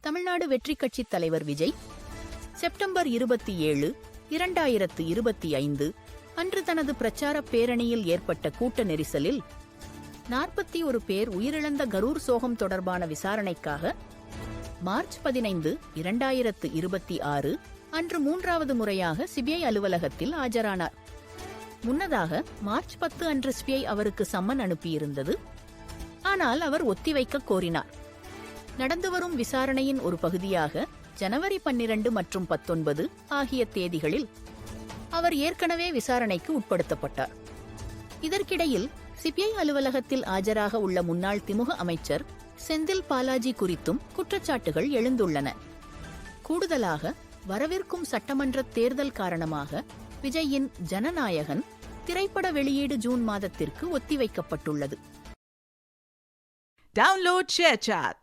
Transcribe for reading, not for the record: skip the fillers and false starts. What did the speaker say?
தமிழ்நாடு வெற்றிக் கட்சித் தலைவர் விஜய் செப்டம்பர் 27, 2025 அன்று தனது பிரச்சாரப் பேரணியில் ஏற்பட்ட கூட்ட நெரிசலில் 41 பேர் உயிரிழந்த கரூர் சோகம் தொடர்பான விசாரணைக்காக மார்ச் 15, 2026 அன்று 3வது முறையாக சிபிஐ அலுவலகத்தில் ஆஜரானார். முன்னதாக மார்ச் 10 அன்று சிபிஐ அவருக்கு சம்மன் அனுப்பியிருந்தது. ஆனால் அவர் ஒத்திவைக்க கோரினார். நடந்து வரும் விசாரணையின் ஒரு பகுதியாக ஜனவரி 12 மற்றும் 19 ஆகிய தேதிகளில் அவர் ஏற்கனவே விசாரணைக்கு உட்படுத்தப்பட்டார். இதற்கிடையில் சிபிஐ அலுவலகத்தில் ஆஜராக உள்ள முன்னாள் திமுக அமைச்சர் செந்தில் பாலாஜி குறித்தும் குற்றச்சாட்டுகள் எழுந்துள்ளன. கூடுதலாக வரவிருக்கும் சட்டமன்ற தேர்தல் காரணமாக விஜயின் ஜனநாயகன் திரைப்பட வெளியீடு ஜூன் மாதத்திற்கு ஒத்திவைக்கப்பட்டுள்ளது. Download ShareChat.